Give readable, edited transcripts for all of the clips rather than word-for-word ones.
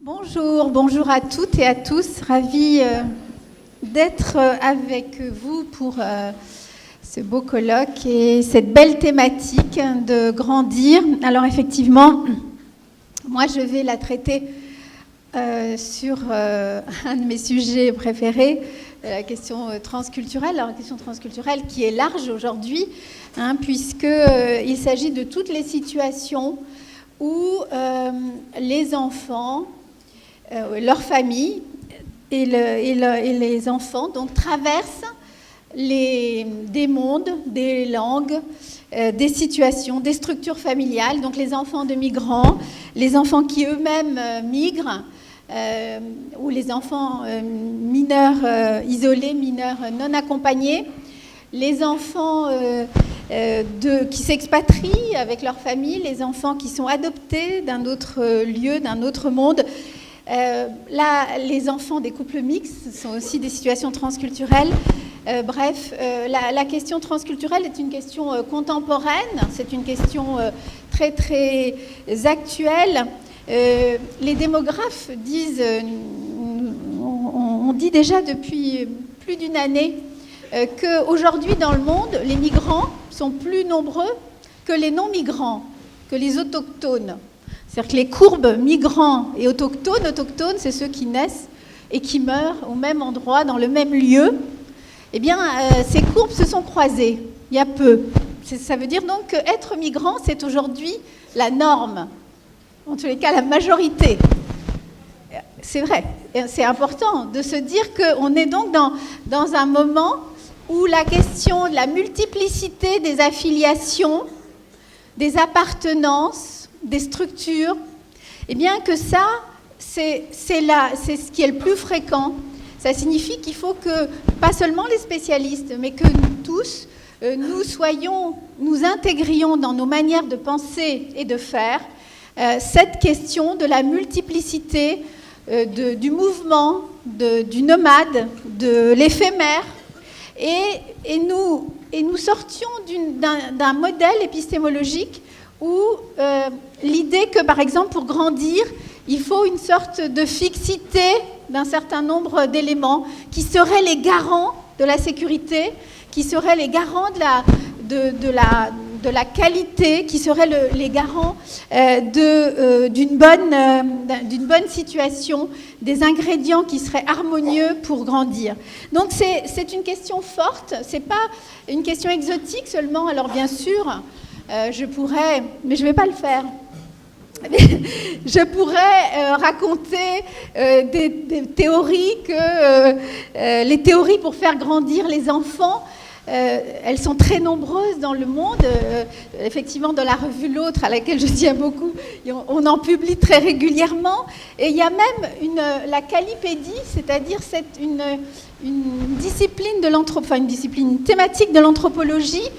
Bonjour à toutes et à tous. Ravie d'être avec vous pour ce beau colloque et cette belle thématique de grandir. Alors effectivement, moi je vais la traiter sur un de mes sujets préférés, la question transculturelle. Alors la question transculturelle qui est large aujourd'hui, puisqu'il s'agit de toutes les situations où les enfants, leurs familles et les enfants donc traversent des mondes, des langues, des situations, des structures familiales. Donc les enfants de migrants, les enfants qui eux-mêmes migrent, ou les enfants mineurs isolés, mineurs non accompagnés, les enfants qui s'expatrient avec leur famille, les enfants qui sont adoptés d'un autre lieu, d'un autre monde. Là, les enfants des couples mixtes sont aussi des situations transculturelles. La question transculturelle est une question contemporaine, c'est une question très très actuelle. Les démographes disent, on dit déjà depuis plus d'une année, qu'aujourd'hui dans le monde, les migrants sont plus nombreux que les non-migrants, que les autochtones. C'est-à-dire que les courbes migrants et autochtones, c'est ceux qui naissent et qui meurent au même endroit, dans le même lieu. Eh bien, ces courbes se sont croisées, il y a peu. Ça veut dire donc qu'être migrant, c'est aujourd'hui la norme, en tous les cas la majorité. C'est vrai, c'est important de se dire qu'on est donc dans un moment où la question de la multiplicité des affiliations, des appartenances, des structures, eh bien que ça, c'est ce qui est le plus fréquent. Ça signifie qu'il faut que, pas seulement les spécialistes, mais que nous tous, nous intégrions dans nos manières de penser et de faire cette question de la multiplicité du mouvement, du nomade, de l'éphémère, et nous sortions d'un modèle épistémologique où l'idée que, par exemple, pour grandir, il faut une sorte de fixité d'un certain nombre d'éléments qui seraient les garants de la sécurité, qui seraient les garants de la qualité, qui seraient les garants d'une bonne situation, des ingrédients qui seraient harmonieux pour grandir. Donc c'est une question forte, c'est pas une question exotique seulement. Alors bien sûr, je pourrais, mais je ne vais pas le faire, je pourrais raconter des théories les théories pour faire grandir les enfants, elles sont très nombreuses dans le monde. Effectivement, dans la revue L'Autre, à laquelle je tiens beaucoup, on en publie très régulièrement. Et il y a même la calipédie, c'est-à-dire une discipline une thématique de l'anthropologie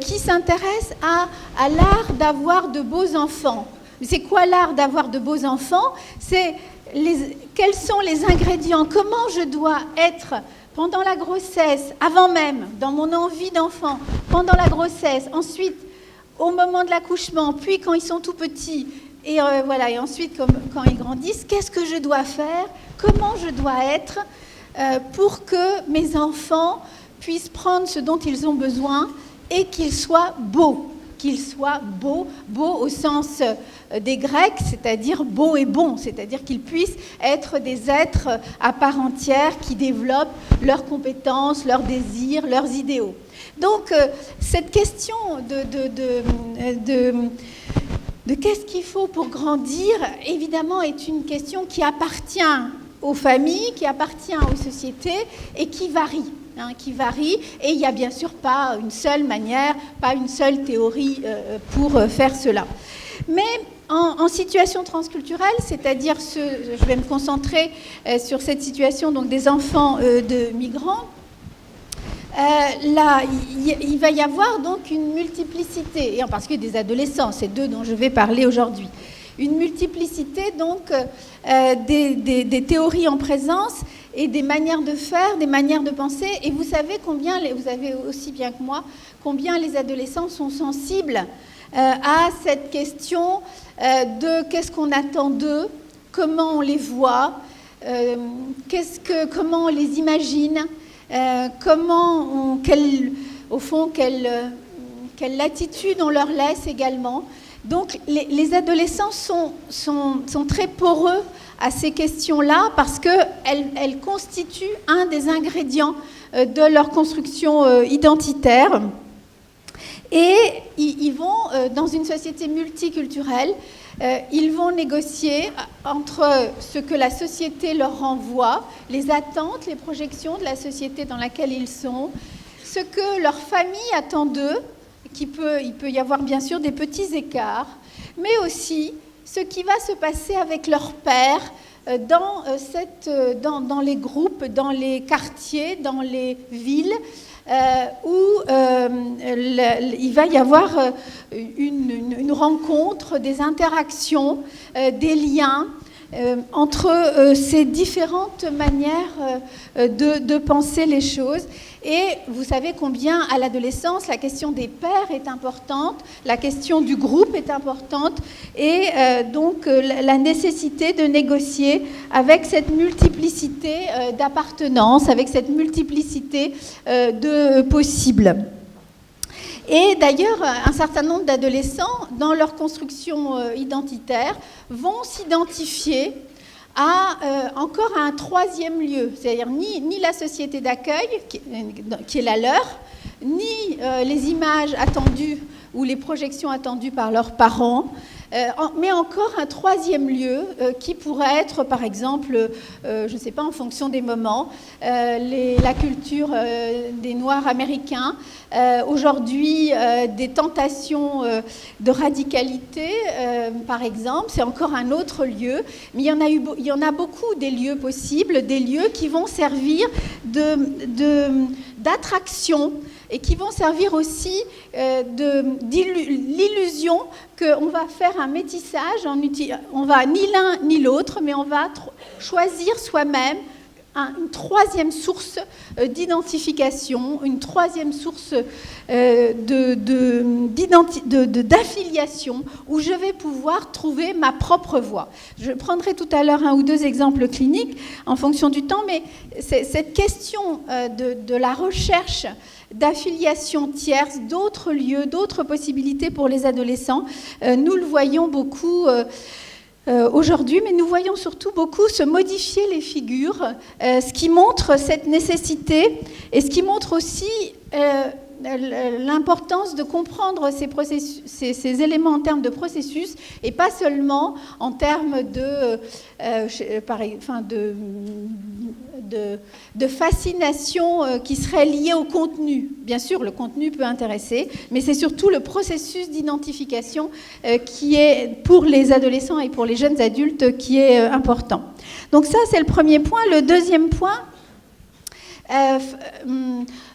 qui s'intéresse à l'art d'avoir de beaux enfants. C'est quoi l'art d'avoir de beaux enfants? C'est quels sont les ingrédients? Comment je dois être pendant la grossesse, avant même, dans mon envie d'enfant, pendant la grossesse, ensuite au moment de l'accouchement, puis quand ils sont tout petits, et ensuite quand ils grandissent, qu'est-ce que je dois faire? Comment je dois être pour que mes enfants puissent prendre ce dont ils ont besoin et qu'ils soient beaux, beaux au sens des Grecs, c'est-à-dire beaux et bons, c'est-à-dire qu'ils puissent être des êtres à part entière qui développent leurs compétences, leurs désirs, leurs idéaux. Donc, cette question de qu'est-ce qu'il faut pour grandir, évidemment, est une question qui appartient aux familles, qui appartient aux sociétés et qui varie. Et il n'y a bien sûr pas une seule manière, pas une seule théorie pour faire cela. Mais en situation transculturelle, c'est-à-dire je vais me concentrer sur cette situation donc, des enfants de migrants, là, il va y avoir donc une multiplicité, et en particulier des adolescents, c'est d'eux dont je vais parler aujourd'hui. Une multiplicité donc des théories en présence et des manières de faire, des manières de penser. Et vous savez vous savez aussi bien que moi, combien les adolescents sont sensibles à cette question de qu'est-ce qu'on attend d'eux, comment on les voit, comment on les imagine, quelle attitude on leur laisse également. Donc les adolescents sont très poreux à ces questions-là parce qu'elles constituent un des ingrédients de leur construction identitaire. Et ils vont, dans une société multiculturelle, ils vont négocier entre ce que la société leur renvoie, les attentes, les projections de la société dans laquelle ils sont, ce que leur famille attend d'eux. Il peut y avoir bien sûr des petits écarts, mais aussi ce qui va se passer avec leur père dans les groupes, dans les quartiers, dans les villes, où il va y avoir une rencontre, des interactions, des liens entre ces différentes manières de penser les choses. Et vous savez combien à l'adolescence la question des pairs est importante, la question du groupe est importante, et donc la nécessité de négocier avec cette multiplicité d'appartenances, avec cette multiplicité de possibles. Et d'ailleurs, un certain nombre d'adolescents, dans leur construction identitaire, vont s'identifier encore à un troisième lieu, c'est-à-dire ni la société d'accueil, qui est la leur, ni les images attendues ou les projections attendues par leurs parents, mais encore un troisième lieu qui pourrait être, par exemple, je ne sais pas, en fonction des moments, la culture des Noirs américains, aujourd'hui des tentations de radicalité, par exemple, c'est encore un autre lieu, mais il y en a beaucoup des lieux possibles, des lieux qui vont servir d'attraction et qui vont servir aussi l'illusion qu'on va faire un métissage, on va ni l'un ni l'autre, mais on va choisir soi-même une troisième source d'identification, une troisième source d'affiliation où je vais pouvoir trouver ma propre voie. Je prendrai tout à l'heure un ou deux exemples cliniques en fonction du temps, mais cette question de la recherche d'affiliation tierce, d'autres lieux, d'autres possibilités pour les adolescents, nous le voyons beaucoup aujourd'hui, mais nous voyons surtout beaucoup se modifier les figures, ce qui montre cette nécessité et ce qui montre aussi l'importance de comprendre ces éléments en termes de processus et pas seulement en termes de fascination qui serait liée au contenu. Bien sûr, le contenu peut intéresser, mais c'est surtout le processus d'identification qui est, pour les adolescents et pour les jeunes adultes, qui est important. Donc ça, c'est le premier point. Le deuxième point,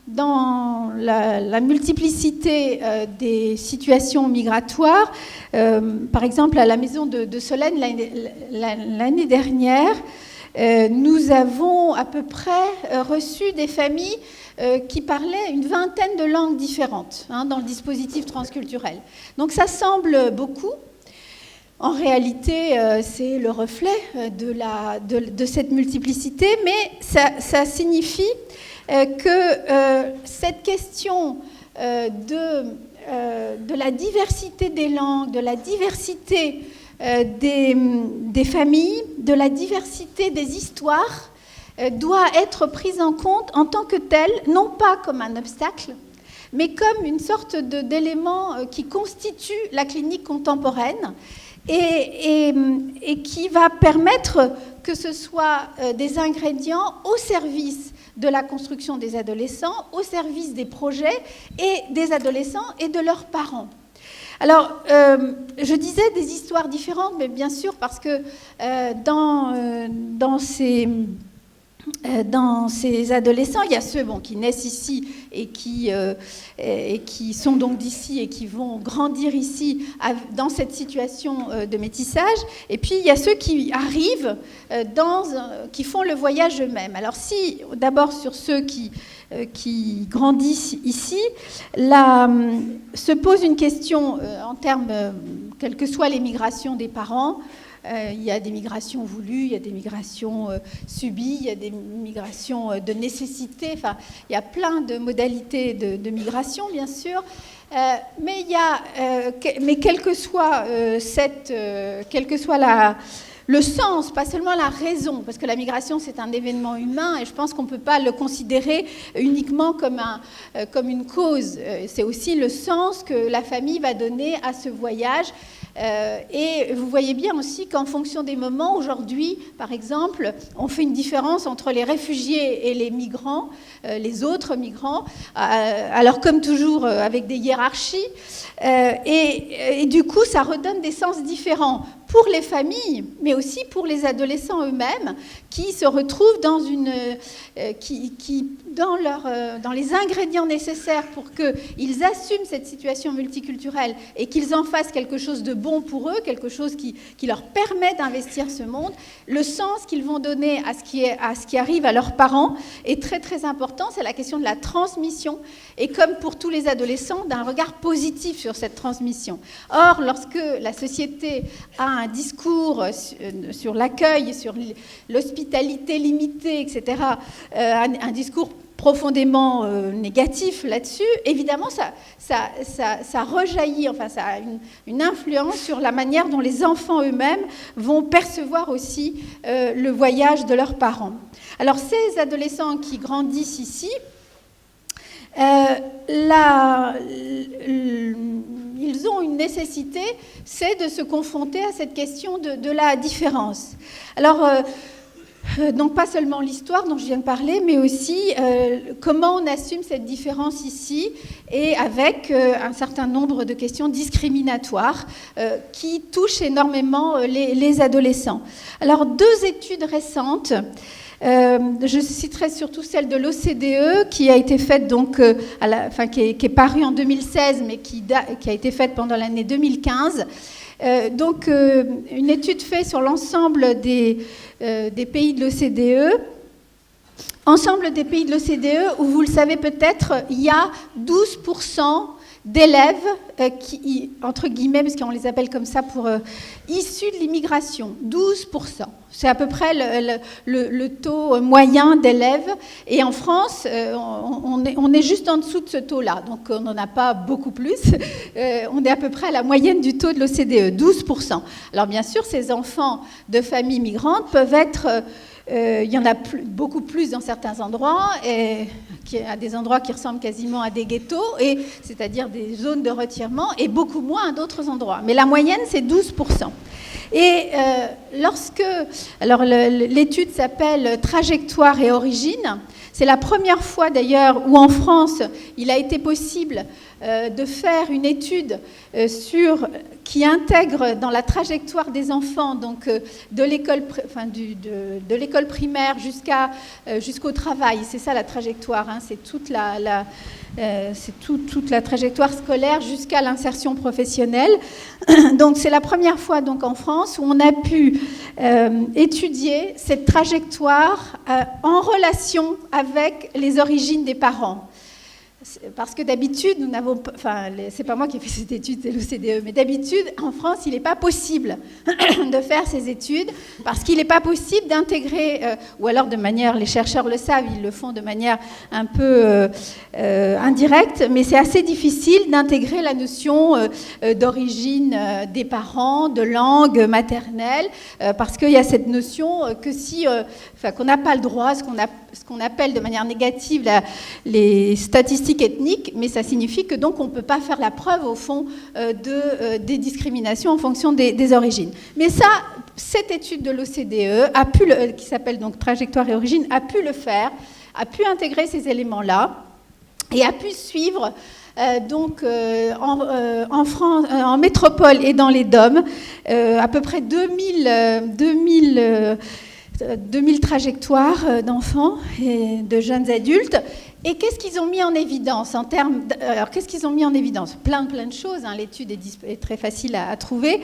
dans la multiplicité des situations migratoires, par exemple à la maison de Solène l'année dernière, nous avons à peu près reçu des familles qui parlaient une vingtaine de langues différentes dans le dispositif transculturel. Donc ça semble beaucoup. En réalité, c'est le reflet de cette multiplicité, mais ça signifie que cette question de la diversité des langues, de la diversité des familles, de la diversité des histoires, doit être prise en compte en tant que telle, non pas comme un obstacle, mais comme une sorte d'élément qui constitue la clinique contemporaine et qui va permettre que ce soit des ingrédients au service de la construction des adolescents, au service des projets et des adolescents et de leurs parents. Alors, je disais des histoires différentes, mais bien sûr parce que dans ces adolescents, il y a ceux qui naissent ici et qui sont donc d'ici et qui vont grandir ici dans cette situation de métissage. Et puis, il y a ceux qui arrivent, qui font le voyage eux-mêmes. Alors, d'abord sur ceux qui grandissent ici, se pose une question en termes, quelles que soient les migrations des parents, Il y a des migrations voulues, il y a des migrations subies, il y a des migrations de nécessité. Enfin, il y a plein de modalités de migration, bien sûr. Mais quel que soit le sens, pas seulement la raison, parce que la migration c'est un événement humain et je pense qu'on ne peut pas le considérer uniquement comme une cause. C'est aussi le sens que la famille va donner à ce voyage. Et vous voyez bien aussi qu'en fonction des moments, aujourd'hui, par exemple, on fait une différence entre les réfugiés et les migrants, les autres migrants, alors comme toujours avec des hiérarchies, et du coup, ça redonne des sens différents pour les familles, mais aussi pour les adolescents eux-mêmes, qui se retrouvent dans dans les ingrédients nécessaires pour qu'ils assument cette situation multiculturelle et qu'ils en fassent quelque chose de bon pour eux, quelque chose qui leur permet d'investir ce monde. Le sens qu'ils vont donner à ce qui arrive à leurs parents est très très important. C'est la question de la transmission et comme pour tous les adolescents, d'un regard positif sur cette transmission. Or, lorsque la société a un discours sur l'accueil, sur l'hospitalité limitée, etc., un discours profondément négatif là-dessus, évidemment, ça rejaillit, enfin, ça a une influence sur la manière dont les enfants eux-mêmes vont percevoir aussi le voyage de leurs parents. Alors, ces adolescents qui grandissent ici, ils ont une nécessité, c'est de se confronter à cette question de la différence. Alors, donc pas seulement l'histoire dont je viens de parler, mais aussi comment on assume cette différence ici et avec un certain nombre de questions discriminatoires qui touchent énormément les adolescents. Alors, 2 études récentes. Je citerai surtout celle de l'OCDE qui a été faite donc, qui est parue en 2016 mais qui a été faite pendant l'année 2015. Donc une étude faite sur l'ensemble des pays de l'OCDE. Ensemble des pays de l'OCDE où, vous le savez peut-être, il y a 12% d'élèves qui, entre guillemets, parce qu'on les appelle comme ça, issus de l'immigration, 12%. C'est à peu près le taux moyen d'élèves. Et en France, on est juste en dessous de ce taux-là. Donc, on n'en a pas beaucoup plus. On est à peu près à la moyenne du taux de l'OCDE, 12%. Alors, bien sûr, ces enfants de familles migrantes peuvent être... il y en a beaucoup plus dans certains endroits, à des endroits qui ressemblent quasiment à des ghettos, c'est-à-dire des zones de retirement, et beaucoup moins à d'autres endroits. Mais la moyenne, c'est 12%. Et alors l'étude s'appelle « Trajectoire et origine ». C'est la première fois d'ailleurs où en France, il a été possible de faire une étude qui intègre dans la trajectoire des enfants, donc de l'école primaire jusqu'au travail. C'est ça la trajectoire, hein, c'est toute la trajectoire scolaire jusqu'à l'insertion professionnelle. Donc c'est la première fois donc en France où on a pu étudier cette trajectoire en relation avec les origines des parents. Parce que d'habitude, nous n'avons pas, enfin, c'est pas moi qui ai fait cette étude, c'est l'OCDE, mais d'habitude, en France, il n'est pas possible de faire ces études parce qu'il n'est pas possible d'intégrer, ou alors de manière, les chercheurs le savent, ils le font de manière un peu indirecte, mais c'est assez difficile d'intégrer la notion d'origine des parents, de langue maternelle, parce qu'il y a cette notion que qu'on n'a pas le droit, ce qu'on appelle de manière négative les statistiques ethniques, mais ça signifie que donc on ne peut pas faire la preuve au fond des discriminations en fonction des origines. Mais ça, cette étude de l'OCDE qui s'appelle donc Trajectoire et origine, a pu le faire, a pu intégrer ces éléments-là et a pu suivre en France, en métropole et dans les DOM, à peu près 2000 trajectoires d'enfants et de jeunes adultes. Et qu'est-ce qu'ils ont mis en évidence alors, qu'est-ce qu'ils ont mis en évidence ? Plein de choses, hein, l'étude est très facile à trouver,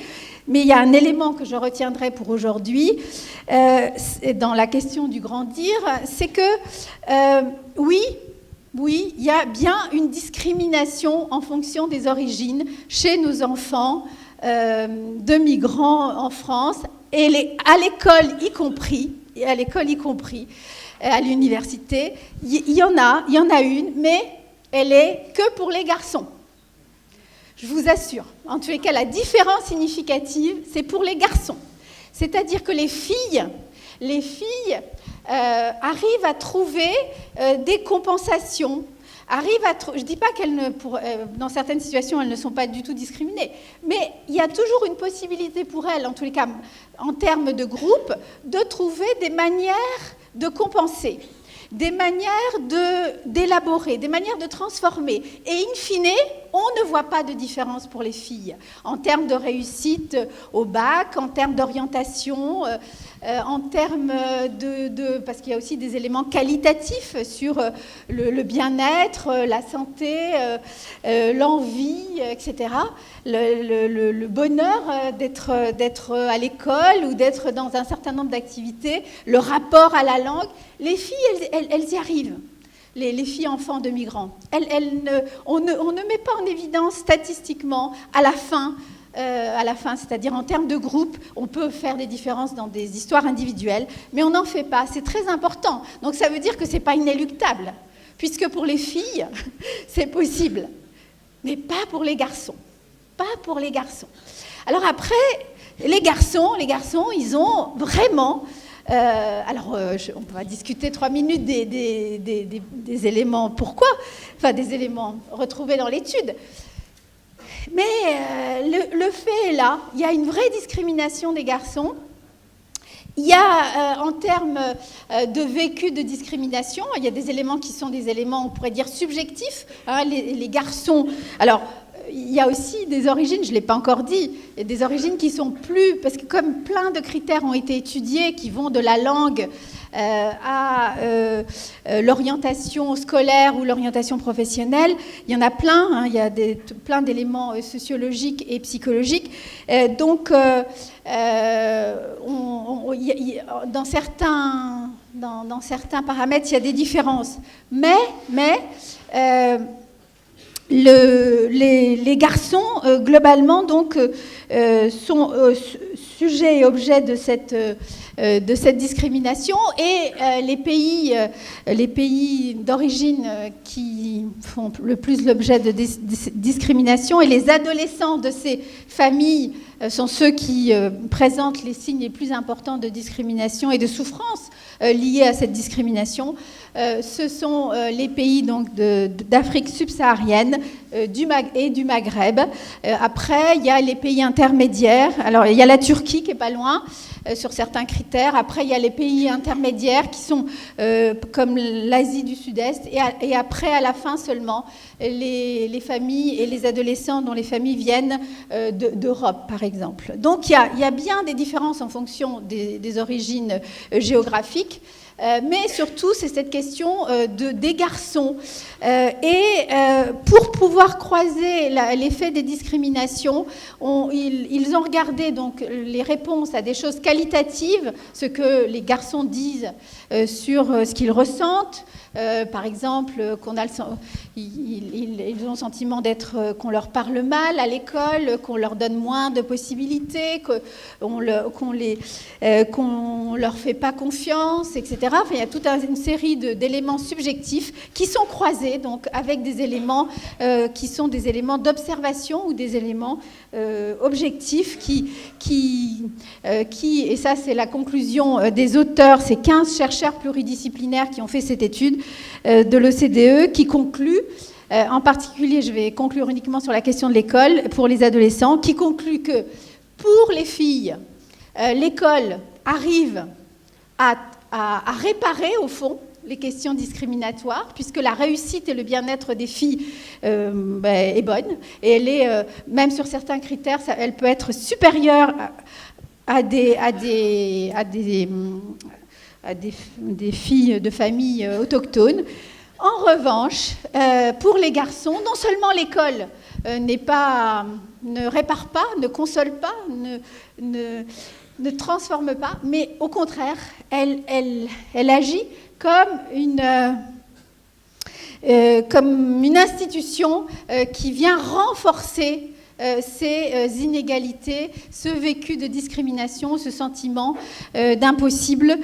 mais il y a un élément que je retiendrai pour aujourd'hui, dans la question du grandir, c'est que, oui, il y a bien une discrimination en fonction des origines chez nos enfants de migrants en France, et à l'école y compris, à l'université, il y en a une, mais elle est que pour les garçons. Je vous assure. En tous les cas, la différence significative, c'est pour les garçons. C'est-à-dire que les filles arrivent à trouver des compensations, je ne dis pas dans certaines situations, elles ne sont pas du tout discriminées, mais il y a toujours une possibilité pour elles, en tous les cas, en termes de groupe, de trouver des manières de compenser, des manières d'élaborer, des manières de transformer. Et in fine, on ne voit pas de différence pour les filles en termes de réussite au bac, en termes d'orientation, en termes parce qu'il y a aussi des éléments qualitatifs sur le bien-être, la santé, l'envie, etc. Le bonheur d'être à l'école ou d'être dans un certain nombre d'activités, le rapport à la langue. Les filles, elles y arrivent. Les filles enfants de migrants. On ne met pas en évidence statistiquement à la fin, c'est-à-dire en termes de groupe, on peut faire des différences dans des histoires individuelles, mais on n'en fait pas. C'est très important. Donc ça veut dire que ce n'est pas inéluctable, puisque pour les filles, c'est possible, mais pas pour les garçons. Pas pour les garçons. Alors après, les garçons, ils ont vraiment... on va discuter 3 minutes des éléments pourquoi, enfin des éléments retrouvés dans l'étude. Mais le fait est là, il y a une vraie discrimination des garçons. Il y a, en termes de vécu de discrimination, il y a des éléments qui sont des éléments, on pourrait dire, subjectifs. Hein, les garçons... Alors, il y a aussi des origines, je ne l'ai pas encore dit, des origines qui sont plus... Parce que comme plein de critères ont été étudiés, qui vont de la langue à l'orientation scolaire ou l'orientation professionnelle, il y en a plein, hein, il y a plein d'éléments sociologiques et psychologiques. Donc, dans certains paramètres, il y a des différences. Mais les garçons, globalement, donc, sont sujets et objets de cette discrimination, et les pays d'origine qui font le plus l'objet de discrimination, et les adolescents de ces familles sont ceux qui présentent les signes les plus importants de discrimination et de souffrance liés à cette discrimination. Ce sont les pays donc d'Afrique subsaharienne et du Maghreb. Après, il y a les pays intermédiaires. Alors, il y a la Turquie qui est pas loin sur certains critères. Après, il y a les pays intermédiaires qui sont comme l'Asie du Sud-Est. Et après, à la fin seulement, les familles et les adolescents dont les familles viennent d'Europe, par exemple. Donc, il y a bien des différences en fonction des origines géographiques. Mais surtout, c'est cette question des garçons. Pour pouvoir croiser l'effet des discriminations, ils ont regardé donc les réponses à des choses qualitatives, ce que les garçons disent sur ce qu'ils ressentent. Par exemple, ils ont le sentiment qu'on leur parle mal à l'école, qu'on leur donne moins de possibilités, qu'on leur fait pas confiance, etc. Enfin, il y a toute une série d'éléments subjectifs qui sont croisés donc avec des éléments qui sont des éléments d'observation ou des éléments objectifs qui, et ça c'est la conclusion des auteurs, ces 15 chercheurs pluridisciplinaires qui ont fait cette étude de l'OCDE, qui concluent, en particulier je vais conclure uniquement sur la question de l'école pour les adolescents, qui concluent que pour les filles, l'école arrive à réparer au fond les questions discriminatoires, puisque la réussite et le bien-être des filles est bonne, et elle est, même sur certains critères, elle peut être supérieure à des filles de familles autochtones. En revanche, pour les garçons, non seulement l'école ne répare pas, ne console pas, ne transforme pas, mais au contraire, elle agit comme une institution qui vient renforcer ces inégalités, ce vécu de discrimination, ce sentiment d'impossible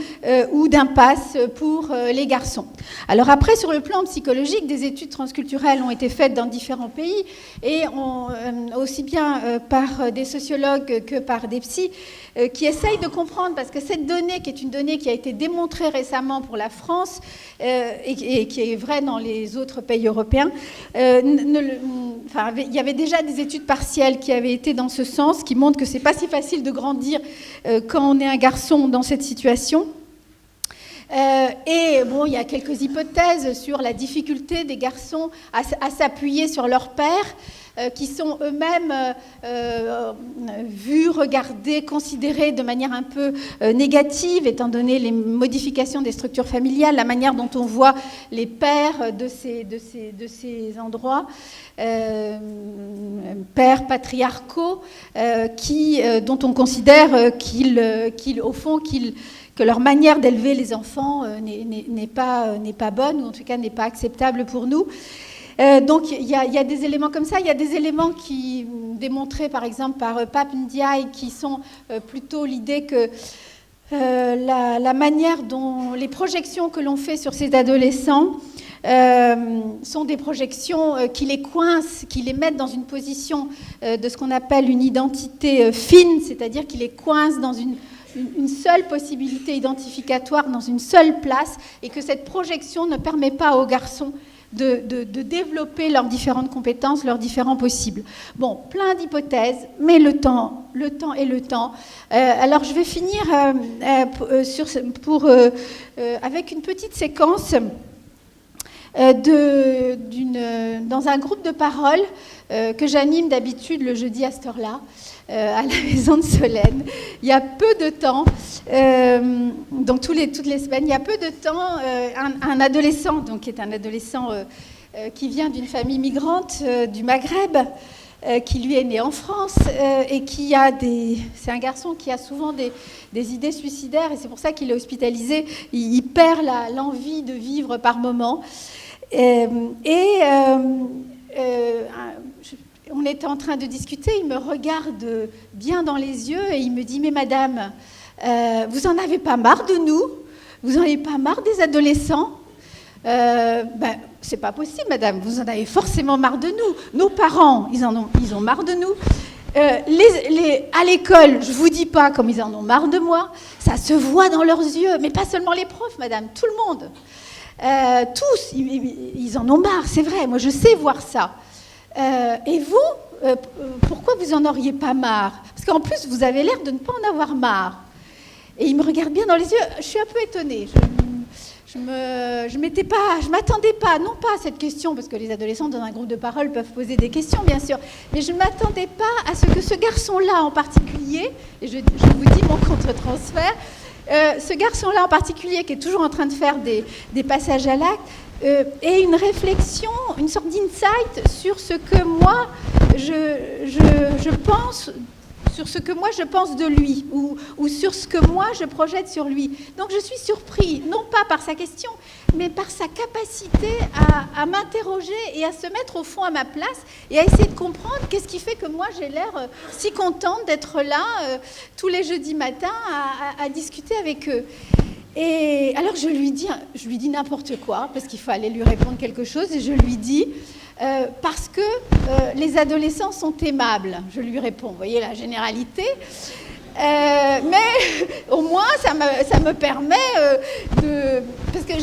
ou d'impasse pour les garçons. Alors après, sur le plan psychologique, des études transculturelles ont été faites dans différents pays et aussi bien par des sociologues que par des psys qui essayent de comprendre, parce que cette donnée, qui est une donnée qui a été démontrée récemment pour la France et qui est vraie dans les autres pays européens, il y avait déjà des études partielles qui avaient été dans ce sens, qui montrent que c'est pas si facile de grandir quand on est un garçon dans cette situation. Et bon, il y a quelques hypothèses sur la difficulté des garçons à s'appuyer sur leur père, qui sont eux-mêmes vus, regardés, considérés de manière un peu négative, étant donné les modifications des structures familiales, la manière dont on voit les pères de ces endroits, pères patriarcaux, dont on considère que leur manière d'élever les enfants n'est pas bonne, ou en tout cas n'est pas acceptable pour nous. Donc il y a des éléments comme ça, il y a des éléments qui démontrés par exemple par Pap Ndiaye, qui sont plutôt l'idée que la manière dont les projections que l'on fait sur ces adolescents sont des projections qui les coincent, qui les mettent dans une position de ce qu'on appelle une identité fine, c'est-à-dire qui les coincent dans une seule possibilité identificatoire, dans une seule place, et que cette projection ne permet pas aux garçons de développer leurs différentes compétences, leurs différents possibles. Bon, plein d'hypothèses, mais le temps est le temps. Alors je vais finir avec une petite séquence dans un groupe de parole que j'anime d'habitude le jeudi à cette heure-là, à la maison de Solène. Il y a peu de temps, donc toutes les semaines, il y a peu de temps, un adolescent, donc qui est un adolescent qui vient d'une famille migrante du Maghreb, qui lui est né en France et c'est un garçon qui a souvent des idées suicidaires, et c'est pour ça qu'il est hospitalisé. Il perd l'envie de vivre par moments. On était en train de discuter, il me regarde bien dans les yeux et il me dit « Mais madame, vous en avez pas marre de nous? Vous en avez pas marre des adolescents ?» C'est pas possible, madame, vous en avez forcément marre de nous. Nos parents, ils ont marre de nous. À l'école, je vous dis pas comme ils en ont marre de moi, ça se voit dans leurs yeux, mais pas seulement les profs, madame, tout le monde. Tous, ils en ont marre, c'est vrai, moi je sais voir ça. Et vous, pourquoi vous en auriez pas marre? Parce qu'en plus, vous avez l'air de ne pas en avoir marre. Et il me regarde bien dans les yeux. Je suis un peu étonnée. Je m'attendais pas, non pas à cette question, parce que les adolescents dans un groupe de parole peuvent poser des questions, bien sûr, mais je ne m'attendais pas à ce que ce garçon-là en particulier, et je vous dis mon contre-transfert, ce garçon-là en particulier, qui est toujours en train de faire des passages à l'acte, et une réflexion, une sorte d'insight sur ce que moi je pense, sur ce que moi je pense de lui, ou sur ce que moi je projette sur lui. Donc je suis surpris, non pas par sa question, mais par sa capacité à m'interroger et à se mettre au fond à ma place et à essayer de comprendre qu'est-ce qui fait que moi j'ai l'air si contente d'être là tous les jeudis matins à discuter avec eux. Et alors je lui dis n'importe quoi, parce qu'il fallait lui répondre quelque chose, et je lui dis parce que les adolescents sont aimables. Je lui réponds, vous voyez la généralité, mais au moins ça me permet parce que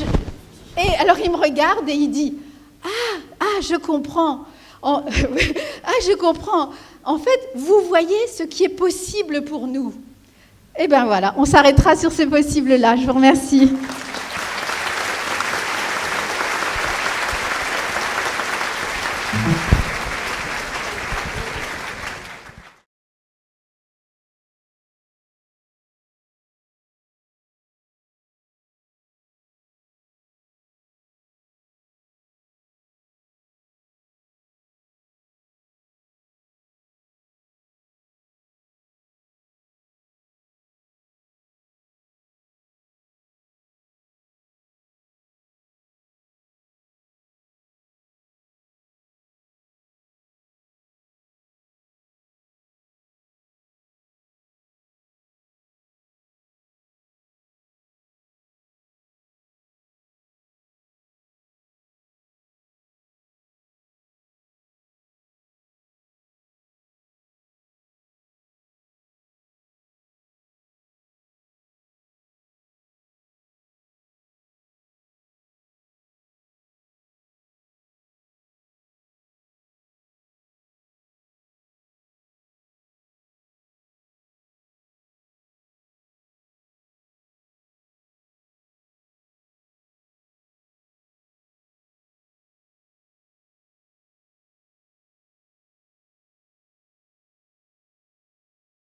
et alors il me regarde et il dit je comprends. Je comprends. En fait, vous voyez ce qui est possible pour nous. Et bien voilà, on s'arrêtera sur ce possible-là. Je vous remercie.